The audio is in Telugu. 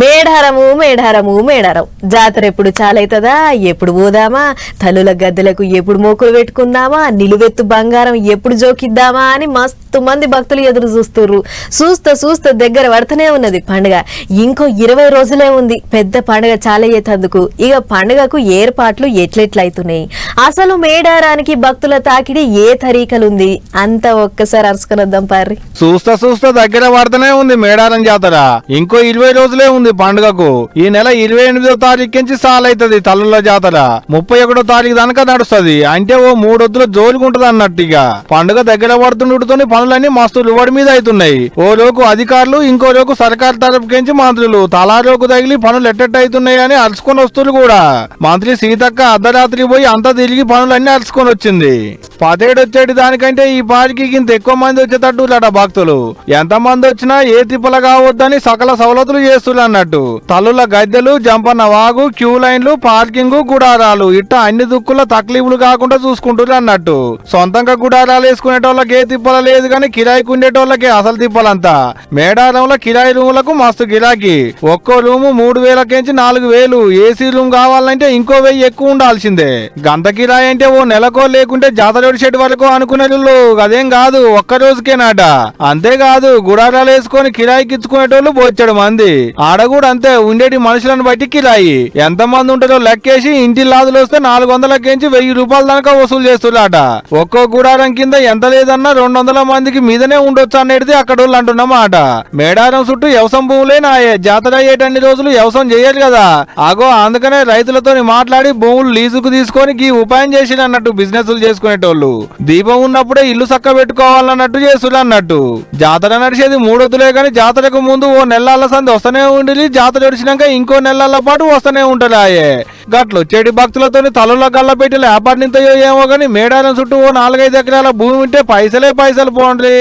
మేడారము మేడారము మేడారం జాతర ఎప్పుడు చాలైతదా, ఎప్పుడు పోదామా, తల్లుల గద్దెలకు ఎప్పుడు మోకులు పెట్టుకుందామా, నిలువెత్తు బంగారం ఎప్పుడు జోకిద్దామా అని మస్తు మంది భక్తులు ఎదురు చూస్తుర్రు. చూస్తా దగ్గర పడుతూనే ఉన్నది పండుగ. ఇంకో 20 రోజులే ఉంది పెద్ద పండుగ చాలయ్యేందుకు. ఇక పండుగకు ఏర్పాట్లు ఎట్లెట్లయితున్నాయి, అసలు మేడారానికి భక్తుల తాకిడి ఏ తరీకలుంది అంతా ఒక్కసారి అరుసుకునొద్దాం పారి. చూస్తా దగ్గర పడుతూనే ఉంది మేడారం జాతర. ఇంకో 20 రోజులే ఉంది పండుగకు. ఈ నెల 28వ తారీఖు నుంచి సాలైతది తల్లుల జాతర. 31వ తారీఖు దాకా నడుస్తుంది. అంటే ఓ 3 వద్దుల జోలుకుంటది అన్నట్టుగా. పండుగ దగ్గర పడుతుండటంతో పనులన్నీ మస్తు రువడి మీద అవుతున్నాయి. ఓ రోజు అధికారులు, ఇంకో రోజు సర్కారు తరపుకించి మంత్రులు తలారోకు తగిలి పనులు ఎట్టెట్టయితున్నాయి అని అరుచుకొని వస్తువులు కూడా. మంత్రి సీతక్క అర్ధరాత్రి పోయి అంతా తిరిగి పనులన్నీ అరుచుకొని వచ్చింది. 17 వచ్చేటి దానికంటే ఈ పార్కి ఇంత ఎక్కువ మంది వచ్చేటట్టులట భక్తులు. ఎంత మంది వచ్చినా ఏ తిప్పల కావద్దని సకల సవలతులు చేస్తున్నారు అన్నట్టు. తల్లుల గద్దెలు, జంపన్న వాగు, క్యూ లైన్లు, పార్కింగ్, గుడారాలు ఇట్ట అన్ని దుక్కుల తక్లీఫ్లు కాకుండా చూసుకుంటున్నారు అన్నట్టు. సొంతంగా గుడారాలు వేసుకునేటోళ్ళకి ఏ తిప్పల లేదు కానీ కిరాయికి ఉండేటోళ్ళకి అసలు తిప్పలంతా. మేడారంలో కిరాయి రూములకు మస్తు గిరాకీ. ఒక్కో రూము 3000 4000. ఏసీ రూమ్ కావాలంటే ఇంకో 1000 ఎక్కువ ఉండాల్సిందే. గంత కిరాయి అంటే ఓ నెలకో లేకుంటే జాతర షెడ్ వరకు అనుకునేటోళ్ళు అదేం కాదు, ఒక్క రోజుకేనాట. అంతేకాదు గుడారాలు వేసుకొని కిరాయికి ఇచ్చుకునేటోళ్ళు బోచ్చాడు మంది. ఆడ కూడా అంతే, ఉండేటి మనుషులను బట్టి కిరాయి. ఎంత మంది ఉంటారో లెక్కేసి ఇంటి లాదులు వస్తే 400 1000 రూపాయల దాకా వసూలు చేస్తున్నారట. ఒక్కో గుడారం కింద ఎంత లేదన్నా 200 మందికి మీదనే ఉండొచ్చు అనేది అక్కడ వాళ్ళు అంటున్నమాట. మేడారం చుట్టూ వ్యవసాయం భూములే నాయే. జాతర అయ్యేటన్ని రోజులు వ్యవసాయం చేయరు కదా. ఆగో అందుకనే రైతులతో మాట్లాడి భూములు లీజుకు తీసుకొని ఈ ఉపాయం చేసి అన్నట్టు బిజినెస్లు చేసుకునేటోళ్ళు. దీపం ఉన్నప్పుడే ఇల్లు చక్క పెట్టుకోవాలన్నట్టు చేస్తున్నారు అన్నట్టు. జాతర నడిచేది 3 వద్దులే కానీ జాతరకు ముందు ఓ నెలల సంది వస్తూనే ఉండి, జాతర నడిచినాక ఇంకో నెలల పాటు వస్తూనే ఉంటారు. ఆయే గట్లు చెడి భక్తులతో తలలో గల్ల పెట్టి వ్యాపారం ఏమో గానీ మేడారం చుట్టూ ఓ 4-5 ఎకరాల భూమి ఉంటే పైసలే పైసలు పోండ్రి.